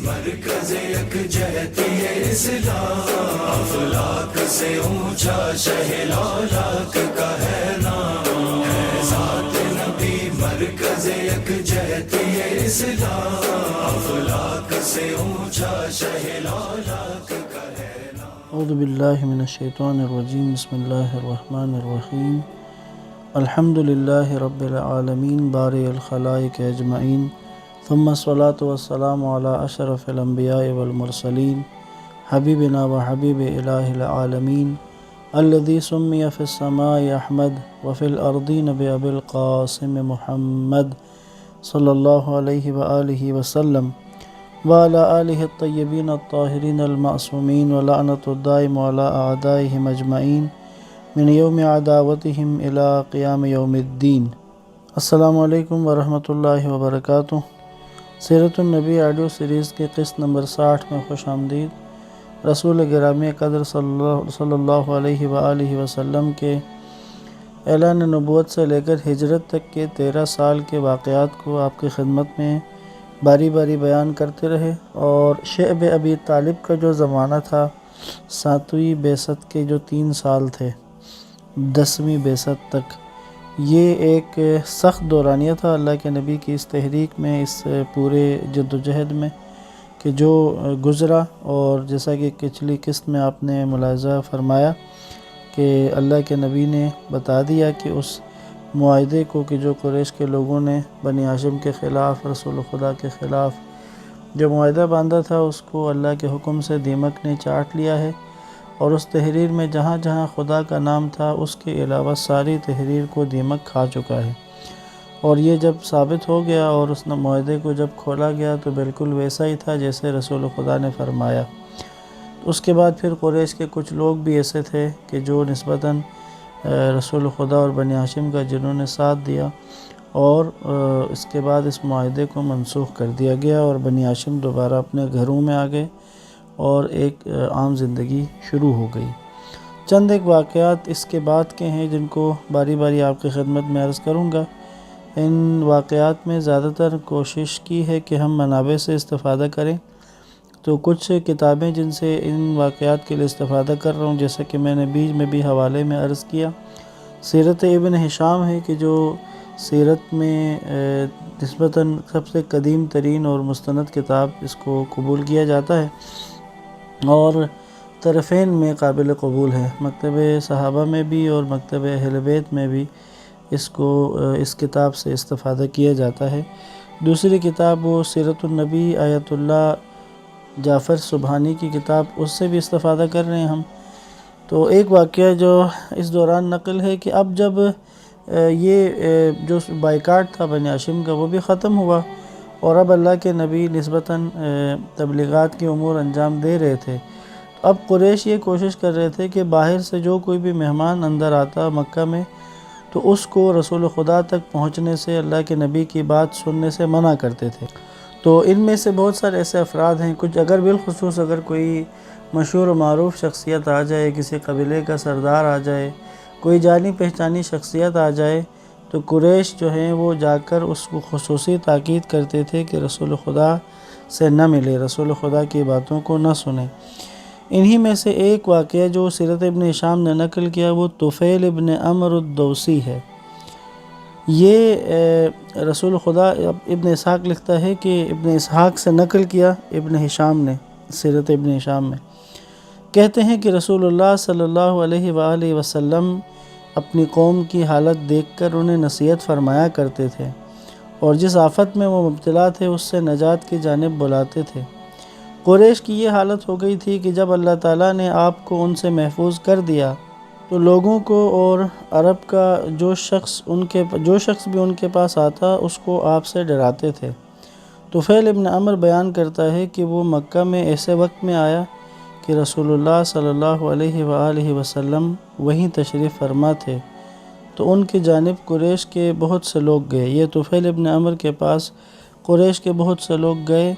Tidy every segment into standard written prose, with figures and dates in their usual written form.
مرکز یکجہتی اسلام، افلاک سے اونچا شہ لالاک کا ہے نام، ہے ذات نبی مرکز یکجہتی اسلام، افلاک سے اونچا شہ لالاک کا ہے نام۔ اعوذ باللہ من الشیطان الرجیم، بسم اللہ الرحمن الرحیم، الحمد للہ رب العالمین بارئ الخلائق اجمعین، ثم الصلاة والسلام علی اشرف الانبیاء والمرسلین، حبیبنا و حبیب الہ العالمین، الذی سمی فی السماء احمد وفی الارضین بابی القاسم محمد صلی اللہ علیہ وآلہ وسلم، وعلی آلہ الطیبین الطاہرین المعصومین، ولعنۃ الدائم علی اعدائہم اجمعین من یوم عداوتہم الی قیام یوم الدین۔ السلام علیکم ورحمۃ اللہ وبرکاتہ۔ سیرت النبی آڈیو سیریز کے قسط نمبر 60 میں خوش آمدید۔ رسول گرامی قدر صلی اللہ علیہ وآلہ وسلم کے اعلان نبوت سے لے کر ہجرت تک کے 13 سال کے واقعات کو آپ کی خدمت میں باری باری بیان کرتے رہے، اور شعب ابی طالب کا جو زمانہ تھا، 7ویں بعثت کے جو 3 سال تھے 10ویں بعثت تک، یہ ایک سخت دورانیہ تھا اللہ کے نبی کی اس تحریک میں، اس پورے جد و جہد میں کہ جو گزرا۔ اور جیسا کہ پچھلی قسط میں آپ نے ملاحظہ فرمایا کہ اللہ کے نبی نے بتا دیا کہ اس معاہدے کو کہ جو قریش کے لوگوں نے بنی ہاشم کے خلاف، رسول خدا کے خلاف جو معاہدہ باندھا تھا، اس کو اللہ کے حکم سے دیمک نے چاٹ لیا ہے، اور اس تحریر میں جہاں جہاں خدا کا نام تھا اس کے علاوہ ساری تحریر کو دیمک کھا چکا ہے۔ اور یہ جب ثابت ہو گیا اور اس معاہدے کو جب کھولا گیا تو بالکل ویسا ہی تھا جیسے رسول خدا نے فرمایا۔ اس کے بعد پھر قریش کے کچھ لوگ بھی ایسے تھے کہ جو نسبتاً رسول خدا اور بنی ہاشم کا جنہوں نے ساتھ دیا، اور اس کے بعد اس معاہدے کو منسوخ کر دیا گیا اور بنی ہاشم دوبارہ اپنے گھروں میں آ گئے اور ایک عام زندگی شروع ہو گئی۔ چند ایک واقعات اس کے بعد کے ہیں جن کو باری باری آپ کی خدمت میں عرض کروں گا۔ ان واقعات میں زیادہ تر کوشش کی ہے کہ ہم منابع سے استفادہ کریں، تو کچھ کتابیں جن سے ان واقعات کے لیے استفادہ کر رہا ہوں، جیسا کہ میں نے بیچ میں بھی حوالے میں عرض کیا، سیرت ابن ہشام ہے کہ جو سیرت میں نسبتاً سب سے قدیم ترین اور مستند کتاب اس کو قبول کیا جاتا ہے، اور طرفین میں قابل قبول ہے، مکتب صحابہ میں بھی اور مکتب اہل بیت میں بھی اس کتاب سے استفادہ کیا جاتا ہے۔ دوسری کتاب وہ سیرت النبی آیت اللہ جعفر سبحانی کی کتاب، اس سے بھی استفادہ کر رہے ہیں ہم۔ تو ایک واقعہ جو اس دوران نقل ہے کہ اب جب یہ جو بائیکاٹ تھا بنی ہاشم کا وہ بھی ختم ہوا، اور اب اللہ کے نبی نسبتاً تبلیغات کے امور انجام دے رہے تھے، تو اب قریش یہ کوشش کر رہے تھے کہ باہر سے جو کوئی بھی مہمان اندر آتا مکہ میں تو اس کو رسول خدا تک پہنچنے سے، اللہ کے نبی کی بات سننے سے منع کرتے تھے۔ تو ان میں سے بہت سارے ایسے افراد ہیں، کچھ اگر بالخصوص اگر کوئی مشہور و معروف شخصیت آ جائے، کسی قبیلے کا سردار آ جائے، کوئی جانی پہچانی شخصیت آ جائے، تو قریش جو ہیں وہ جا کر اس کو خصوصی تاکید کرتے تھے کہ رسول خدا سے نہ ملے، رسول خدا کی باتوں کو نہ سنیں۔ انہی میں سے ایک واقعہ جو سیرت ابن ہشام نے نقل کیا وہ طفیل ابن عمرو الدوسی ہے۔ یہ رسول خدا، ابن اسحاق لکھتا ہے کہ ابن اسحاق سے نقل کیا ابن ہشام نے سیرت ابن ہشام میں، کہتے ہیں کہ رسول اللہ صلی اللہ علیہ وآلہ وسلم اپنی قوم کی حالت دیکھ کر انہیں نصیحت فرمایا کرتے تھے، اور جس آفت میں وہ مبتلا تھے اس سے نجات کی جانب بلاتے تھے۔ قریش کی یہ حالت ہو گئی تھی کہ جب اللہ تعالیٰ نے آپ کو ان سے محفوظ کر دیا تو لوگوں کو اور عرب کا جو شخص بھی ان کے پاس آتا اس کو آپ سے ڈراتے تھے۔ طفیل ابن عمر بیان کرتا ہے کہ وہ مکہ میں ایسے وقت میں آیا کہ رسول اللہ صلی اللہ علیہ وآلہ وسلم وہیں تشریف فرما تھے، تو ان کی جانب قریش کے بہت سے لوگ گئے۔ یہ طفیل ابن عمر کے پاس قریش کے بہت سے لوگ گئے،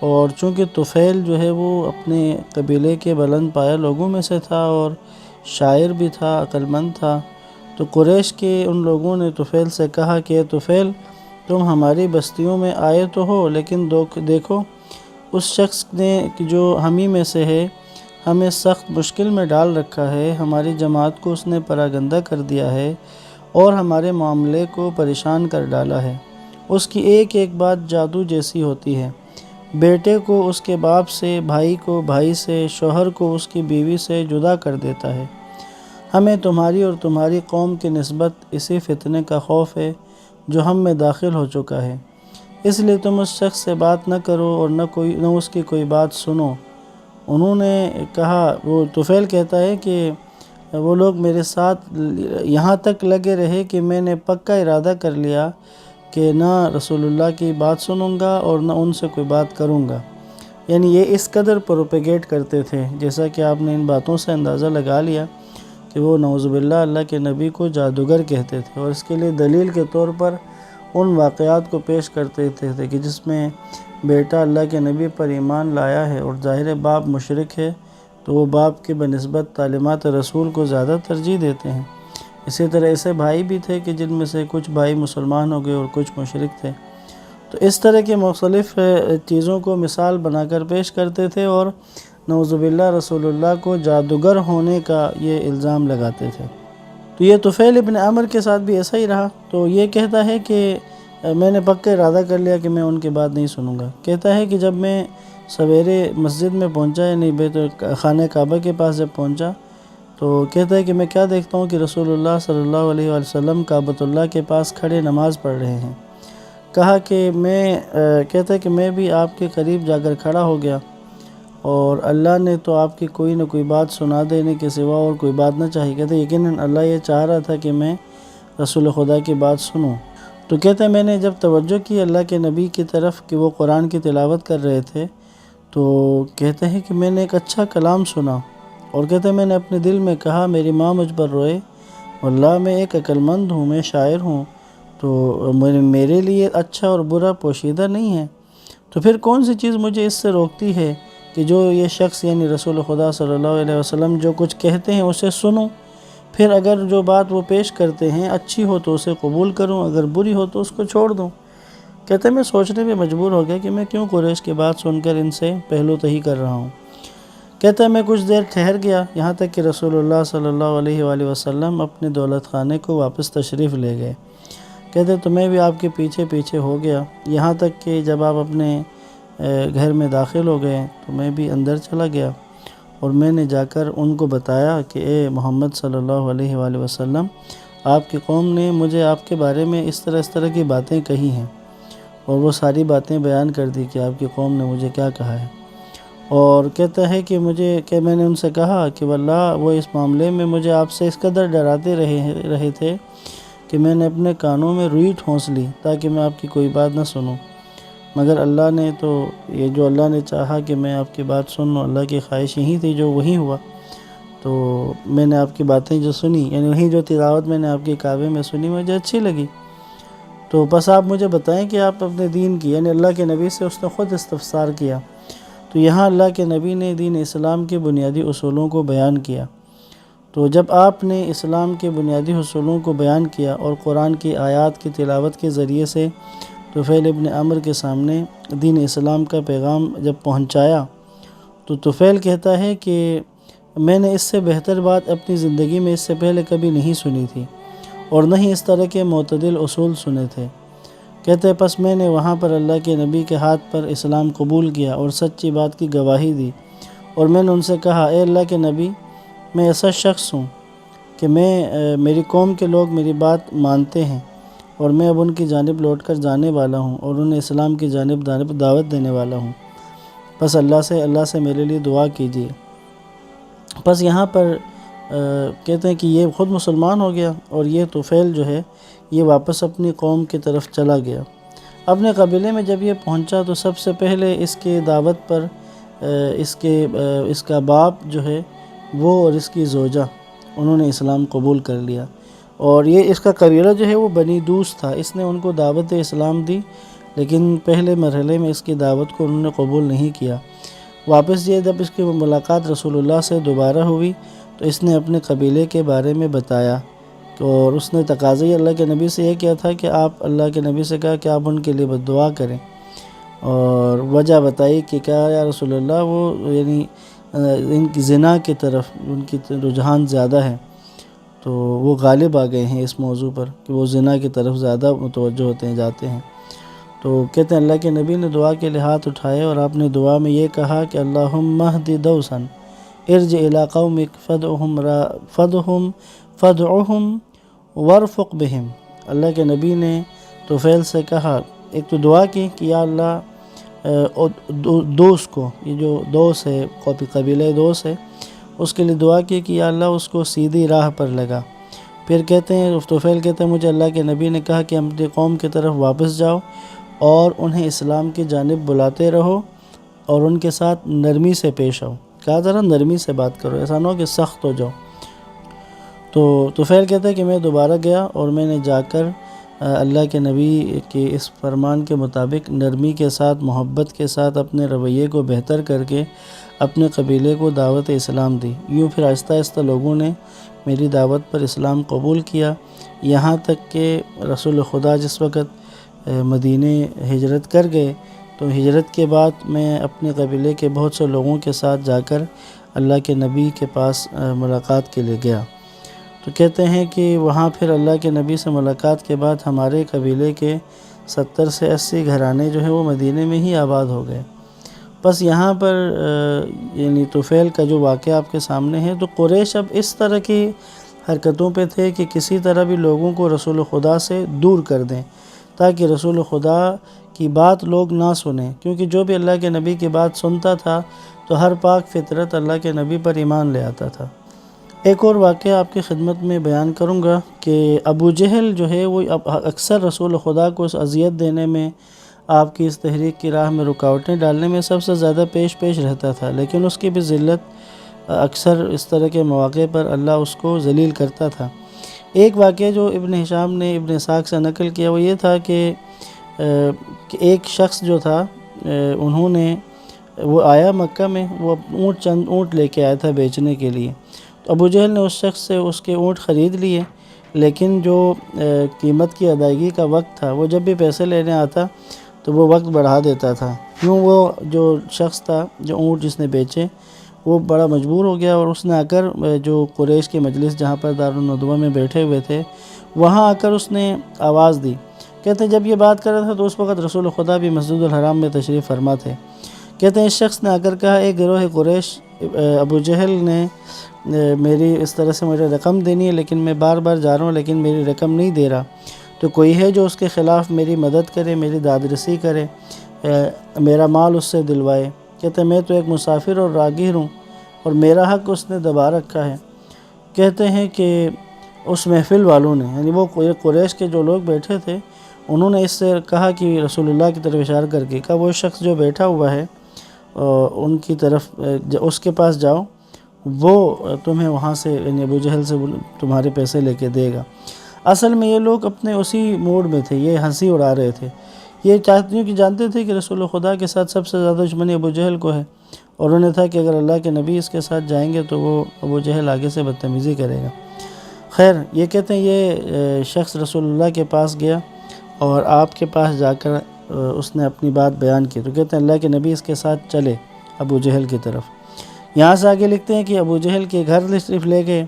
اور چونکہ طفیل جو ہے وہ اپنے قبیلے کے بلند پایہ لوگوں میں سے تھا اور شاعر بھی تھا، عقل مند تھا، تو قریش کے ان لوگوں نے طفیل سے کہا کہ اے طفیل، تم ہماری بستیوں میں آئے تو ہو، لیکن دیکھو اس شخص نے کہ جو ہمیں میں سے ہے ہمیں سخت مشکل میں ڈال رکھا ہے، ہماری جماعت کو اس نے پراگندہ کر دیا ہے اور ہمارے معاملے کو پریشان کر ڈالا ہے۔ اس کی ایک ایک بات جادو جیسی ہوتی ہے، بیٹے کو اس کے باپ سے، بھائی کو بھائی سے، شوہر کو اس کی بیوی سے جدا کر دیتا ہے۔ ہمیں تمہاری اور تمہاری قوم کی نسبت اسی فتنے کا خوف ہے جو ہم میں داخل ہو چکا ہے، اس لیے تم اس شخص سے بات نہ کرو اور نہ اس کی کوئی بات سنو۔ انہوں نے کہا، وہ طفیل کہتا ہے کہ وہ لوگ میرے ساتھ یہاں تک لگے رہے کہ میں نے پکا ارادہ کر لیا کہ نہ رسول اللہ کی بات سنوں گا اور نہ ان سے کوئی بات کروں گا۔ یعنی یہ اس قدر پروپیگیٹ کرتے تھے، جیسا کہ آپ نے ان باتوں سے اندازہ لگا لیا کہ وہ نعوذ باللہ اللہ کے نبی کو جادوگر کہتے تھے، اور اس کے لیے دلیل کے طور پر ان واقعات کو پیش کرتے تھے کہ جس میں بیٹا اللہ کے نبی پر ایمان لایا ہے اور ظاہر باپ مشرک ہے تو وہ باپ کے بنسبت تعلیمات رسول کو زیادہ ترجیح دیتے ہیں۔ اسی طرح ایسے بھائی بھی تھے کہ جن میں سے کچھ بھائی مسلمان ہو گئے اور کچھ مشرک تھے۔ تو اس طرح کے مختلف چیزوں کو مثال بنا کر پیش کرتے تھے اور نعوذ باللہ رسول اللہ کو جادوگر ہونے کا یہ الزام لگاتے تھے۔ تو یہ طفیل ابن عمر کے ساتھ بھی ایسا ہی رہا۔ تو یہ کہتا ہے کہ میں نے پکا ارادہ کر لیا کہ میں ان کی بات نہیں سنوں گا۔ کہتا ہے کہ جب میں سویرے مسجد میں پہنچا، یعنی خانہ کعبہ کے پاس جب پہنچا تو کہتا ہے کہ میں کیا دیکھتا ہوں کہ رسول اللہ صلی اللہ علیہ وآلہ وسلم کعبۃ اللہ کے پاس کھڑے نماز پڑھ رہے ہیں۔ کہا کہ کہتا ہے کہ میں بھی آپ کے قریب جا کر کھڑا ہو گیا، اور اللہ نے تو آپ کی کوئی نہ کوئی بات سنا دینے کے سوا اور کوئی بات نہ چاہی۔ کہتے یقیناً اللہ یہ چاہ رہا تھا کہ میں رسول خدا کی بات سنوں۔ تو کہتے ہیں میں نے جب توجہ کی اللہ کے نبی کی طرف کہ وہ قرآن کی تلاوت کر رہے تھے، تو کہتے ہیں کہ میں نے ایک اچھا کلام سنا، اور کہتے ہیں میں نے اپنے دل میں کہا میری ماں مجھ پر روئے، واللہ میں ایک عقل مند ہوں، میں شاعر ہوں، تو میرے لیے اچھا اور برا پوشیدہ نہیں ہے، تو پھر کون سی چیز مجھے اس سے روکتی ہے کہ جو یہ شخص یعنی رسول خدا صلی اللہ علیہ وسلم جو کچھ کہتے ہیں اسے سنوں، پھر اگر جو بات وہ پیش کرتے ہیں اچھی ہو تو اسے قبول کروں، اگر بری ہو تو اس کو چھوڑ دوں۔ کہتے ہیں میں سوچنے پہ مجبور ہو گیا کہ میں کیوں قریش کی بات سن کر ان سے پہلو تہی کر رہا ہوں۔ کہتا ہے میں کچھ دیر ٹھہر گیا، یہاں تک کہ رسول اللہ صلی اللہ علیہ وآلہ وسلم اپنے دولت خانے کو واپس تشریف لے گئے۔ کہتے ہیں تو میں بھی آپ کے پیچھے پیچھے ہو گیا، یہاں تک کہ جب آپ اپنے گھر میں داخل ہو گئے تو میں بھی اندر چلا گیا، اور میں نے جا کر ان کو بتایا کہ اے محمد صلی اللہ علیہ وآلہ وسلم، آپ کی قوم نے مجھے آپ کے بارے میں اس طرح کی باتیں کہی ہیں، اور وہ ساری باتیں بیان کر دی کہ آپ کی قوم نے مجھے کیا کہا ہے۔ اور کہتا ہے کہ میں نے ان سے کہا کہ واللہ وہ اس معاملے میں مجھے آپ سے اس قدر ڈراتے رہے تھے کہ میں نے اپنے کانوں میں روئی ٹھونس لی تاکہ میں آپ کی کوئی بات نہ سنوں، مگر اللہ نے تو یہ جو اللہ نے چاہا کہ میں آپ کی بات سنوں، اللہ کی خواہش یہی تھی جو وہی ہوا، تو میں نے آپ کی باتیں جو سنی، یعنی وہی جو تلاوت میں نے آپ کے کعبے میں سنی مجھے اچھی لگی، تو بس آپ مجھے بتائیں کہ آپ اپنے دین کی، یعنی اللہ کے نبی سے اس نے خود استفسار کیا۔ تو یہاں اللہ کے نبی نے دین اسلام کے بنیادی اصولوں کو بیان کیا۔ تو جب آپ نے اسلام کے بنیادی اصولوں کو بیان کیا اور قرآن کی آیات کی تلاوت کے ذریعے سے طفیل ابن عمر کے سامنے دین اسلام کا پیغام جب پہنچایا، تو طفیل کہتا ہے کہ میں نے اس سے بہتر بات اپنی زندگی میں اس سے پہلے کبھی نہیں سنی تھی، اور نہ ہی اس طرح کے معتدل اصول سنے تھے۔ کہتے ہیں پس میں نے وہاں پر اللہ کے نبی کے ہاتھ پر اسلام قبول کیا اور سچی بات کی گواہی دی، اور میں نے ان سے کہا اے اللہ کے نبی، میں ایسا شخص ہوں کہ میری قوم کے لوگ میری بات مانتے ہیں، اور میں اب ان کی جانب لوٹ کر جانے والا ہوں اور انہیں اسلام کی جانب دعوت دینے والا ہوں، بس اللہ سے میرے لیے دعا کیجیے۔ بس یہاں پر کہتے ہیں کہ یہ خود مسلمان ہو گیا، اور یہ طفیل جو ہے یہ واپس اپنی قوم کی طرف چلا گیا۔ اپنے قبیلے میں جب یہ پہنچا تو سب سے پہلے اس کے دعوت پر اس کا باپ جو ہے وہ اور اس کی زوجہ انہوں نے اسلام قبول کر لیا، اور یہ اس کا قبیلہ جو ہے وہ بنی دوس تھا، اس نے ان کو دعوت اسلام دی، لیکن پہلے مرحلے میں اس کی دعوت کو انہوں نے قبول نہیں کیا۔ واپس جب اس کی ملاقات رسول اللہ سے دوبارہ ہوئی تو اس نے اپنے قبیلے کے بارے میں بتایا اور اس نے تقاضا اللہ کے نبی سے یہ کیا تھا کہ آپ اللہ کے نبی سے کہا کہ آپ ان کے لیے بد دعا کریں، اور وجہ بتائی کہ کیا یا رسول اللہ وہ یعنی ان کی زنا کی طرف ان کی رجحان زیادہ ہے، تو وہ غالب آ گئے ہیں اس موضوع پر کہ وہ زنا کی طرف زیادہ متوجہ ہوتے ہیں جاتے ہیں۔ تو کہتے ہیں اللہ کے نبی نے دعا کے لیے ہاتھ اٹھائے اور آپ نے دعا میں یہ کہا کہ اللہم اہد دوسا ارجع الی قومک فدعہم وارفق بہم۔ اللہ کے نبی نے طفیل سے کہا، ایک تو دعا کی کہ یا اللہ دوس کو، یہ جو دوس ہے قبیلہ دوس ہے، اس کے لیے دعا کی کہ یا اللہ اس کو سیدھی راہ پر لگا۔ پھر کہتے ہیں طفیل کہتے ہیں مجھے اللہ کے نبی نے کہا کہ اپنی قوم کی طرف واپس جاؤ اور انہیں اسلام کی جانب بلاتے رہو اور ان کے ساتھ نرمی سے پیش آؤ، کہا ذرا نرمی سے بات کرو، ایسا نہ ہو کہ سخت ہو جاؤ۔ تو طفیل کہتا ہے کہ میں دوبارہ گیا اور میں نے جا کر اللہ کے نبی کے اس فرمان کے مطابق نرمی کے ساتھ، محبت کے ساتھ اپنے رویے کو بہتر کر کے اپنے قبیلے کو دعوت اسلام دی۔ یوں پھر آہستہ آہستہ لوگوں نے میری دعوت پر اسلام قبول کیا، یہاں تک کہ رسول خدا جس وقت مدینے ہجرت کر گئے تو ہجرت کے بعد میں اپنے قبیلے کے بہت سے لوگوں کے ساتھ جا کر اللہ کے نبی کے پاس ملاقات کے لیے گیا۔ تو کہتے ہیں کہ وہاں پھر اللہ کے نبی سے ملاقات کے بعد ہمارے قبیلے کے 70 سے 80 گھرانے جو ہیں وہ مدینے میں ہی آباد ہو گئے۔ بس یہاں پر یعنی طفیل کا جو واقعہ آپ کے سامنے ہے، تو قریش اب اس طرح کی حرکتوں پہ تھے کہ کسی طرح بھی لوگوں کو رسول خدا سے دور کر دیں تاکہ رسول خدا کی بات لوگ نہ سنیں، کیونکہ جو بھی اللہ کے نبی کی بات سنتا تھا تو ہر پاک فطرت اللہ کے نبی پر ایمان لے آتا تھا۔ ایک اور واقعہ آپ کی خدمت میں بیان کروں گا کہ ابو جہل جو ہے وہ اکثر رسول خدا کو اذیت دینے میں، آپ کی اس تحریک کی راہ میں رکاوٹیں ڈالنے میں سب سے زیادہ پیش رہتا تھا، لیکن اس کی بھی ذلت اکثر اس طرح کے مواقع پر اللہ اس کو ذلیل کرتا تھا۔ ایک واقعہ جو ابن ہشام نے ابن اسحاق سے نقل کیا وہ یہ تھا کہ ایک شخص جو تھا انہوں نے وہ آیا مکہ میں، وہ چند اونٹ لے کے آیا تھا بیچنے کے لیے، تو ابو جہل نے اس شخص سے اس کے اونٹ خرید لیے، لیکن جو قیمت کی ادائیگی کا وقت تھا وہ جب بھی پیسے لینے آتا تو وہ وقت بڑھا دیتا تھا۔ کیوں وہ جو شخص تھا جو اونٹ جس نے بیچے وہ بڑا مجبور ہو گیا، اور اس نے آ کر جو قریش کی مجلس جہاں پر دارالندوہ میں بیٹھے ہوئے تھے وہاں آ کر اس نے آواز دی۔ کہتے ہیں جب یہ بات کر رہا تھا تو اس وقت رسول خدا بھی مسجد الحرام میں تشریف فرما تھے۔ کہتے ہیں اس شخص نے آ کر کہا، ایک گروہ قریش ابو جہل نے میری اس طرح سے مجھے رقم دینی ہے، لیکن میں بار بار جا رہا ہوں لیکن میری رقم نہیں دے رہا، تو کوئی ہے جو اس کے خلاف میری مدد کرے، میری دادرسی کرے، میرا مال اس سے دلوائے۔ کہتے ہیں میں تو ایک مسافر اور راہگیر ہوں اور میرا حق اس نے دبا رکھا ہے۔ کہتے ہیں کہ اس محفل والوں نے، یعنی وہ قریش کے جو لوگ بیٹھے تھے، انہوں نے اس سے کہا کہ رسول اللہ کی طرف اشارہ کر کے کہا وہ شخص جو بیٹھا ہوا ہے ان کی طرف اس کے پاس جاؤ، وہ تمہیں وہاں سے یعنی ابو جہل سے تمہارے پیسے لے کے دے گا۔ اصل میں یہ لوگ اپنے اسی موڈ میں تھے، یہ ہنسی اڑا رہے تھے، یہ چاہتے ہیں کہ جانتے تھے کہ رسول خدا کے ساتھ سب سے زیادہ دشمنی ابو جہل کو ہے، اور انہیں تھا کہ اگر اللہ کے نبی اس کے ساتھ جائیں گے تو وہ ابو جہل آگے سے بدتمیزی کرے گا۔ خیر یہ کہتے ہیں یہ شخص رسول اللہ کے پاس گیا اور آپ کے پاس جا کر اس نے اپنی بات بیان کی، تو کہتے ہیں اللہ کے نبی اس کے ساتھ چلے ابو جہل کی طرف۔ یہاں سے آگے لکھتے ہیں کہ ابو جہل کے گھر تشریف لے گئے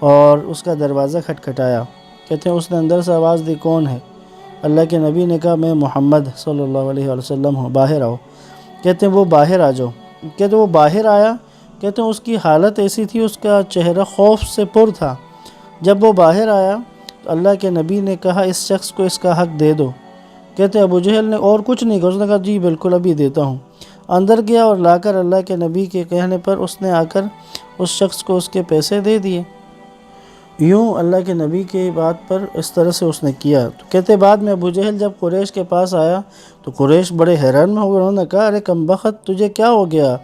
اور اس کا دروازہ کھٹکھٹایا۔ کہتے ہیں اس نے اندر سے آواز دی، کون ہے؟ اللہ کے نبی نے کہا میں محمد صلی اللہ علیہ وسلم ہوں، باہر آؤ۔ کہتے ہیں وہ باہر آ جاؤ۔ کہتے ہیں وہ باہر آیا، کہتے ہیں اس کی حالت ایسی تھی، اس کا چہرہ خوف سے پر تھا۔ جب وہ باہر آیا تو اللہ کے نبی نے کہا اس شخص کو اس کا حق دے دو۔ کہتے ہیں ابو جہل نے اور کچھ نہیں کہا، اس نے کہا جی بالکل ابھی دیتا ہوں۔ اندر گیا اور لا کر اللہ کے نبی کے کہنے پر اس نے آ کر اس شخص کو اس کے پیسے دے دیے۔ یوں اللہ کے نبی کی بات پر اس طرح سے اس نے کیا۔ تو کہتے بعد میں ابو جہل جب قریش کے پاس آیا تو قریش بڑے حیران میں ہو گئے، انہوں نے کہا ارے کم بخت تجھے کیا ہو گیا،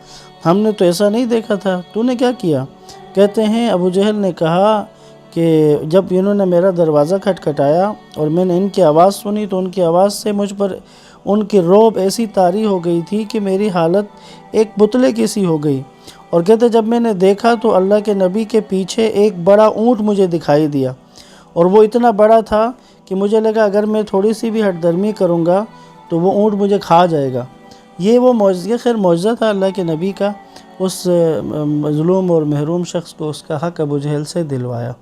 ہم نے تو ایسا نہیں دیکھا تھا، تو نے کیا کیا؟ کہتے ہیں ابو جہل نے کہا کہ جب انہوں نے میرا دروازہ کھٹکھٹایا اور میں نے ان کی آواز سنی تو ان کی آواز سے مجھ پر ان کی رعب ایسی طاری ہو گئی تھی کہ میری حالت ایک پتلے کی سی ہو گئی۔ اور کہتے جب میں نے دیکھا تو اللہ کے نبی کے پیچھے ایک بڑا اونٹ مجھے دکھائی دیا، اور وہ اتنا بڑا تھا کہ مجھے لگا اگر میں تھوڑی سی بھی ہٹ درمی کروں گا تو وہ اونٹ مجھے کھا جائے گا۔ یہ وہ معجزہ، خیر معجزہ تھا اللہ کے نبی کا، اس مظلوم اور محروم شخص کو اس کا حق ابو جہل سے دلوایا۔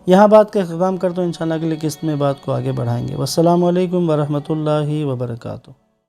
یہاں بات کا اختتام کرتا ہوں، انشاءاللہ اگلی قسط میں بات کو آگے بڑھائیں گے۔ والسلام علیکم ورحمۃ اللہ وبرکاتہ۔